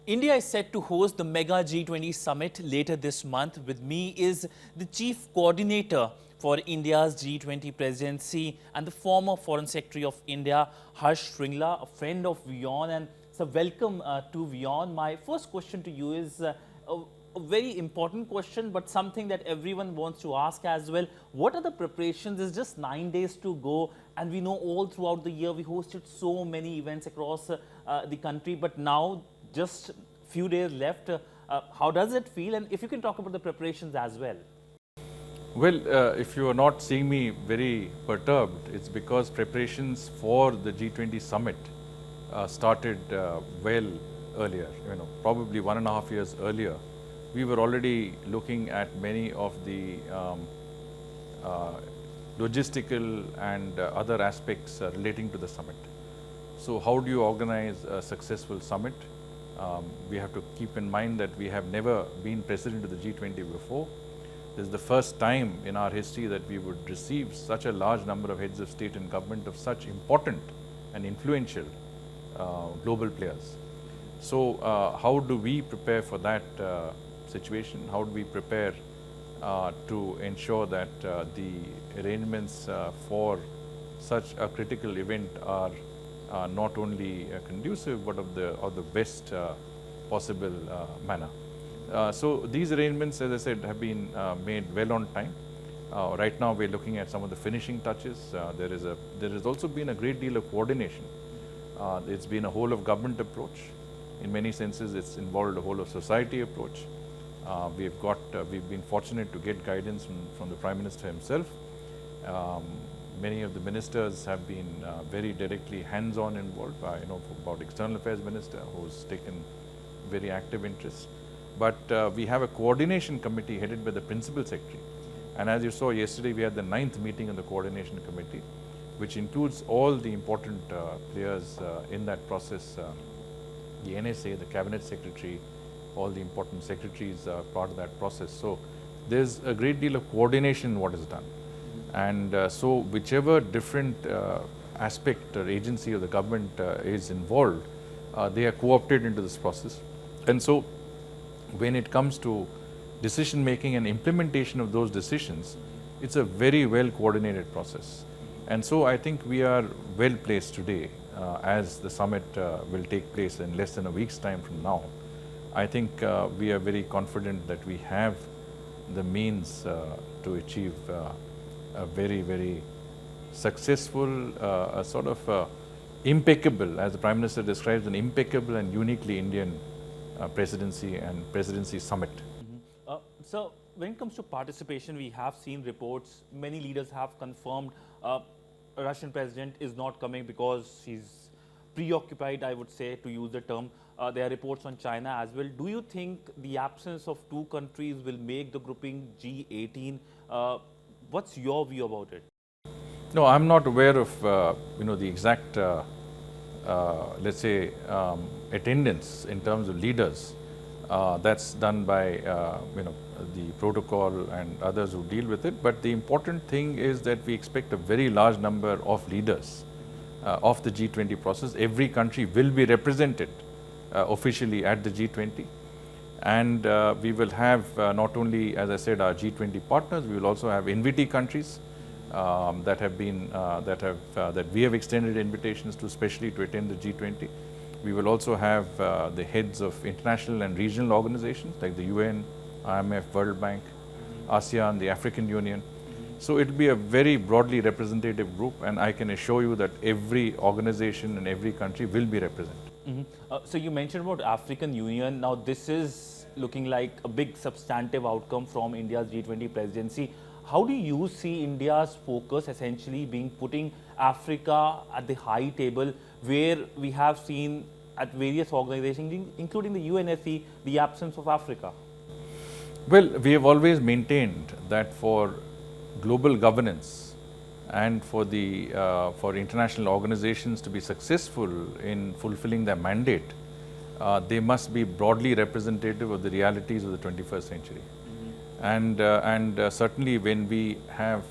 India is set to host the mega G20 summit later this month. With me is the Chief Coordinator for India's G20 presidency and the former Foreign Secretary of India, Vardhan Shringla, a friend of WION. And so welcome to WION. My first question to you is a very important question, but something that everyone wants to ask as well. What are the preparations? It's just 9 days to go, and we know all throughout the year we hosted so many events across the country, but now just few days left. How does it feel? And if you can talk about the preparations as well. Well, if you are not seeing me very perturbed, it's because preparations for the G20 summit started well earlier, probably 1.5 years earlier. We were already looking at many of the logistical and other aspects relating to the summit. So how do you organize a successful summit? We have to keep in mind that we have never been president of the G20 before. This is the first time in our history that we would receive such a large number of heads of state and government of such important and influential global players. So how do we prepare for that situation? How do we prepare to ensure that the arrangements for such a critical event are not only conducive but of the best possible manner. So these arrangements, as I said, have been made well on time. Right now we're looking at some of the finishing touches. There has also been a great deal of coordination. It's been a whole of government approach. In many senses it's involved a whole of society approach. We've been fortunate to get guidance from the Prime Minister himself. Many of the ministers have been very directly hands-on involved. I know about External Affairs Minister, who's taken very active interest. But we have a coordination committee headed by the Principal Secretary. And as you saw yesterday, we had the 9th meeting of the coordination committee, which includes all the important players in that process. The NSA, the Cabinet Secretary, all the important secretaries are part of that process. So there's a great deal of coordination in what is done. And so whichever different aspect or agency of the government is involved, they are co-opted into this process. And so when it comes to decision making and implementation of those decisions, it's a very well coordinated process. And so I think we are well placed today as the summit will take place in less than a week's time from now. I think we are very confident that we have the means to achieve a very, very successful, sort of impeccable, as the Prime Minister describes, an impeccable and uniquely Indian presidency and presidency summit. So when it comes to participation, we have seen reports, many leaders have confirmed Russian president is not coming because he's preoccupied, I would say, to use the term. There are reports on China as well. Do you think the absence of two countries will make the grouping G18? What's your view about it? No, I'm not aware of the exact, let's say, attendance in terms of leaders. That's done by the protocol and others who deal with it. But the important thing is that we expect a very large number of leaders of the G20 process. Every country will be represented officially at the G20. And we will have not only, as I said, our G20 partners, we will also have invitee countries that we have extended invitations to, especially to attend the G20. We will also have the heads of international and regional organizations like the UN, IMF, World Bank, ASEAN, the African Union. So it will be a very broadly representative group, and I can assure you that every organization and every country will be represented. So you mentioned about African Union. Now this is looking like a big substantive outcome from India's G20 presidency. How do you see India's focus essentially being putting Africa at the high table, where we have seen at various organizations, including the UNSC, the absence of Africa? Well, we have always maintained that for global governance and for international organizations to be successful in fulfilling their mandate, they must be broadly representative of the realities of the 21st century. And certainly when we have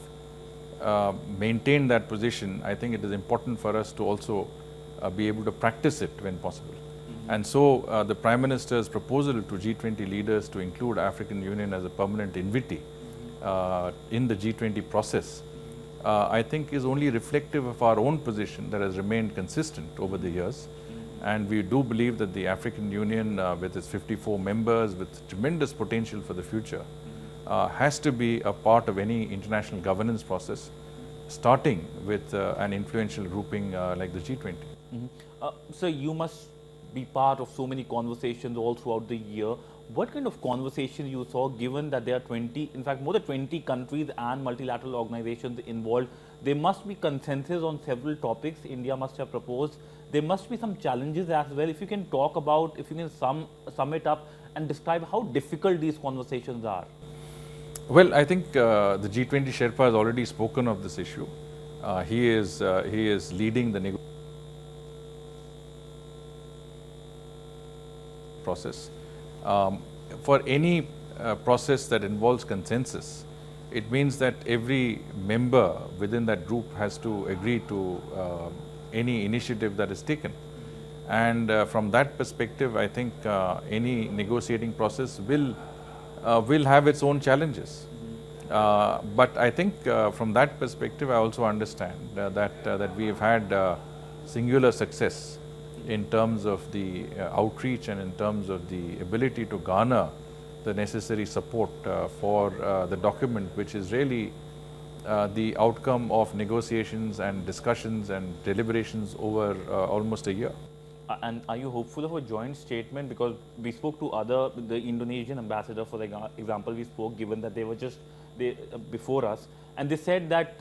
maintained that position, I think it is important for us to also be able to practice it when possible. And so the Prime Minister's proposal to G20 leaders to include African Union as a permanent invitee in the G20 process, I think is only reflective of our own position that has remained consistent over the years. And we do believe that the African Union, with its 54 members, with tremendous potential for the future, has to be a part of any international governance process, starting with an influential grouping like the G20. So you must be part of so many conversations all throughout the year. What kind of conversation you saw, given that there are 20, in fact more than 20 countries and multilateral organizations involved? There must be consensus on several topics India must have proposed. There must be some challenges as well. If you can talk about, if you can sum it up and describe how difficult these conversations are. Well, I think the G20 Sherpa has already spoken of this issue. He is leading the negotiation process. For any process that involves consensus, it means that every member within that group has to agree to any initiative that is taken. And from that perspective, I think any negotiating process will have its own challenges. But I think from that perspective, I also understand that we have had singular success in terms of the outreach and in terms of the ability to garner the necessary support for the document, which is really the outcome of negotiations and discussions and deliberations over almost a year. And are you hopeful of a joint statement? Because we spoke to the Indonesian ambassador, for example, we spoke, given that they were just before us, and they said that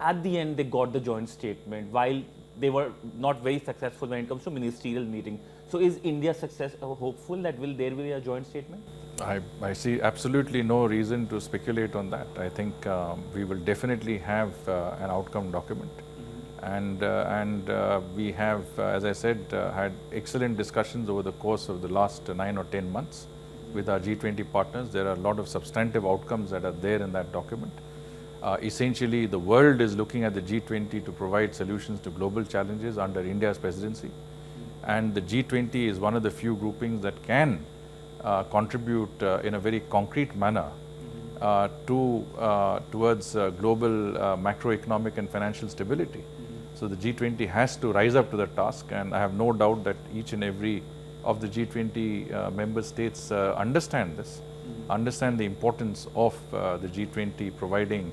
at the end they got the joint statement, while they were not very successful when it comes to ministerial meeting. So is India hopeful that there will be a joint statement? I see absolutely no reason to speculate on that. I think we will definitely have an outcome document. And we have, as I said, had excellent discussions over the course of the last 9 or 10 months with our G20 partners. There are a lot of substantive outcomes that are there in that document. Essentially, the world is looking at the G20 to provide solutions to global challenges under India's presidency. And the G20 is one of the few groupings that can contribute in a very concrete manner towards global macroeconomic and financial stability. So the G20 has to rise up to the task, and I have no doubt that each and every of the G20 member states understand this, understand the importance of the G20 providing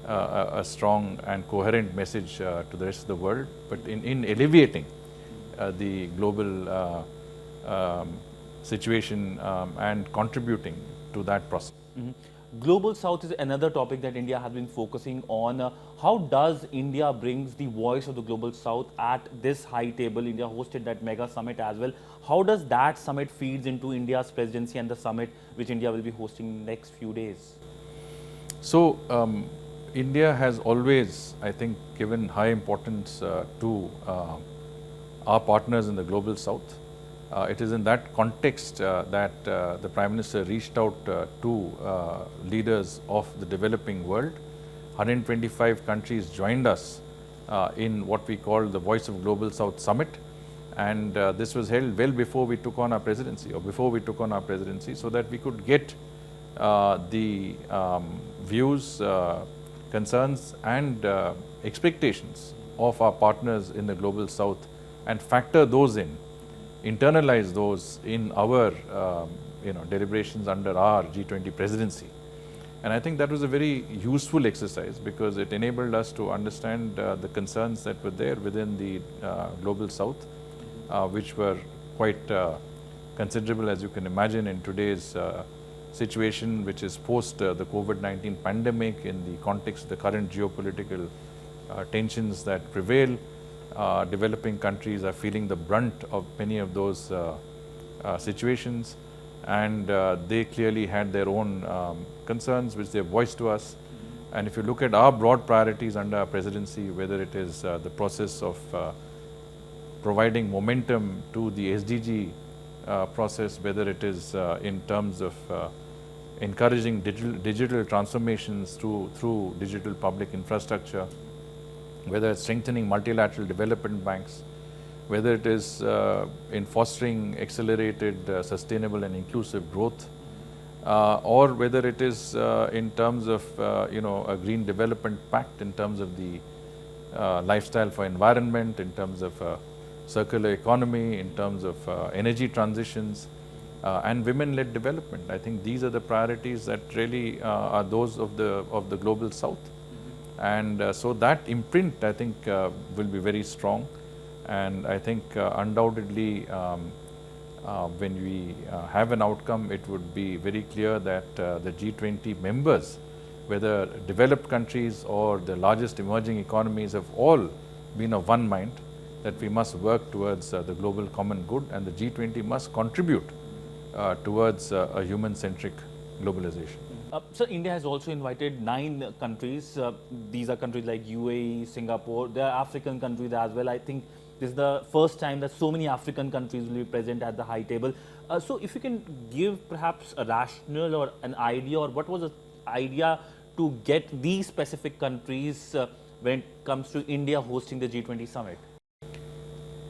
a strong and coherent message to the rest of the world, but in alleviating the global situation and contributing to that process. Global South is another topic that India has been focusing on. How does India brings the voice of the Global South at this high table? India hosted that mega summit as well. How does that summit feeds into India's presidency and the summit which India will be hosting in the next few days? So, India has always, I think, given high importance to our partners in the Global South. It is in that context that the Prime Minister reached out to leaders of the developing world. 125 countries joined us in what we call the Voice of Global South Summit, and this was held well before we took on our presidency, so that we could get the views, concerns and expectations of our partners in the Global South and factor those in, internalize those in our deliberations under our G20 presidency. And I think that was a very useful exercise, because it enabled us to understand the concerns that were there within the Global South, which were quite considerable, as you can imagine, in today's situation, which is post the COVID-19 pandemic, in the context of the current geopolitical tensions that prevail. Developing countries are feeling the brunt of many of those situations, and they clearly had their own concerns which they voiced to us. And if you look at our broad priorities under our presidency, whether it is the process of providing momentum to the SDG process, whether it is in terms of encouraging digital transformations through digital public infrastructure, whether it's strengthening multilateral development banks, whether it is in fostering accelerated, sustainable and inclusive growth, or whether it is in terms of a green development pact, in terms of the lifestyle for environment, in terms of circular economy, in terms of energy transitions, and women-led development. I think these are the priorities that really are those of the global south. And so that imprint, I think, will be very strong. And I think undoubtedly, when we have an outcome, it would be very clear that the G20 members, whether developed countries or the largest emerging economies, have all been of one mind that we must work towards the global common good, and the G20 must contribute towards a human-centric globalization. So India has also invited 9 countries. These are countries like UAE, Singapore. There are African countries as well. I think this is the first time that so many African countries will be present at the high table. So if you can give perhaps a rationale or an idea, or what was the idea to get these specific countries when it comes to India hosting the G20 summit?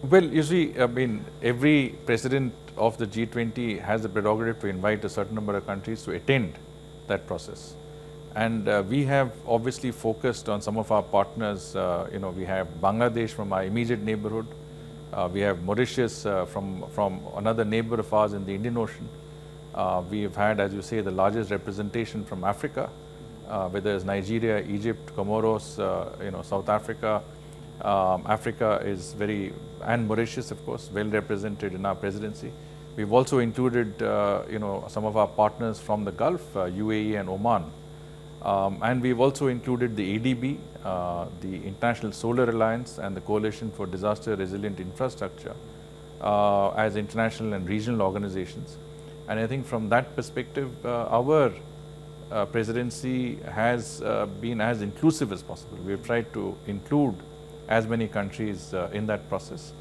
Well, you see, I mean, every president of the G20 has the prerogative to invite a certain number of countries to attend that process. And we have obviously focused on some of our partners. We have Bangladesh from our immediate neighborhood. We have Mauritius from another neighbor of ours in the Indian Ocean. We have had, as you say, the largest representation from Africa, whether it's Nigeria, Egypt, Comoros, South Africa. Africa is and Mauritius, of course, well represented in our presidency. We've also included, some of our partners from the Gulf, UAE and Oman. And we've also included the ADB, the International Solar Alliance and the Coalition for Disaster Resilient Infrastructure as international and regional organizations. And I think from that perspective, our presidency has been as inclusive as possible. We've tried to include as many countries in that process.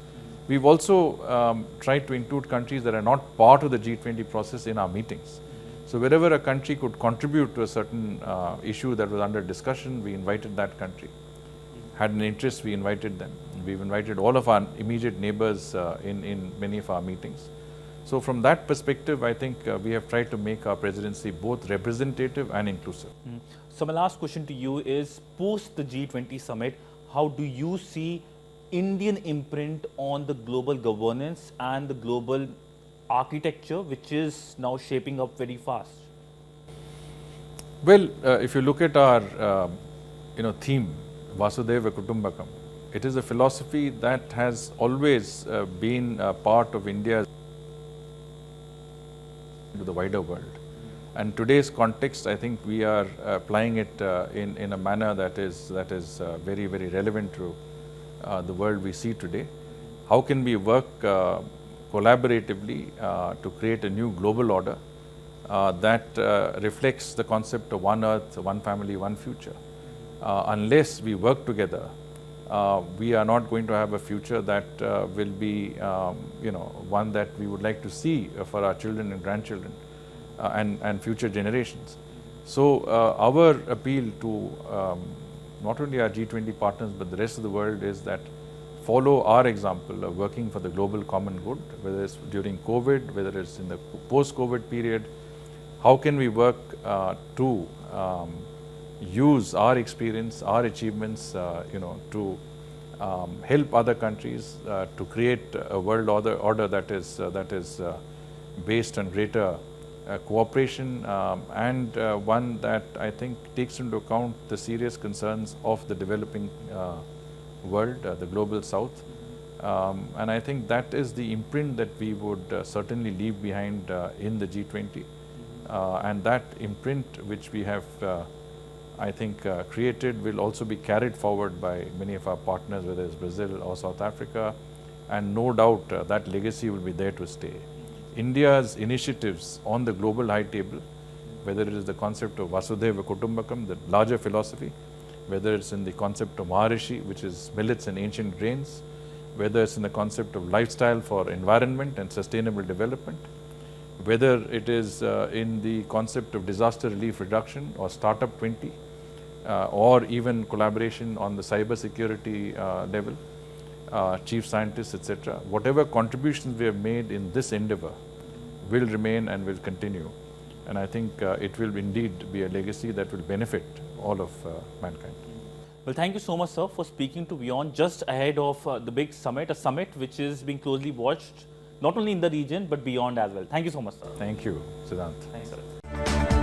We've also tried to include countries that are not part of the G20 process in our meetings. So wherever a country could contribute to a certain issue that was under discussion, we invited that country. Had an interest, we invited them. We've invited all of our immediate neighbors in many of our meetings. So from that perspective, I think we have tried to make our presidency both representative and inclusive. So my last question to you is, post the G20 summit, how do you see Indian imprint on the global governance and the global architecture, which is now shaping up very fast? Well, if you look at our theme, Vasudhaiva Kutumbakam, it is a philosophy that has always been a part of India to the wider world. And today's context, I think we are applying it in a manner that is very, very relevant to the world we see today. How can we work collaboratively to create a new global order that reflects the concept of one earth, one family, one future? Unless we work together, we are not going to have a future that will be one that we would like to see for our children and grandchildren and future generations. So our appeal to not only our G20 partners but the rest of the world is that follow our example of working for the global common good, whether it's during COVID, whether it's in the post-COVID period. How can we work to use our experience, our achievements, to help other countries to create a world order that is based on greater cooperation and one that I think takes into account the serious concerns of the developing world, the global south. And I think that is the imprint that we would certainly leave behind in the G20. And that imprint which we have, I think, created will also be carried forward by many of our partners, whether it's Brazil or South Africa. And no doubt that legacy will be there to stay. India's initiatives on the global high table, whether it is the concept of Vasudhaiva Kutumbakam, the larger philosophy, whether it's in the concept of Maharishi, which is millets and ancient grains, whether it's in the concept of lifestyle for environment and sustainable development, whether it is in the concept of disaster relief reduction or Startup 20, or even collaboration on the cyber security level, chief scientists, etc. Whatever contributions we have made in this endeavor will remain and will continue. And I think it will indeed be a legacy that will benefit all of mankind. Well, thank you so much, sir, for speaking to WION just ahead of the big summit, a summit which is being closely watched, not only in the region, but beyond as well. Thank you so much, sir. Thank you, Sidhant. Thanks, sir.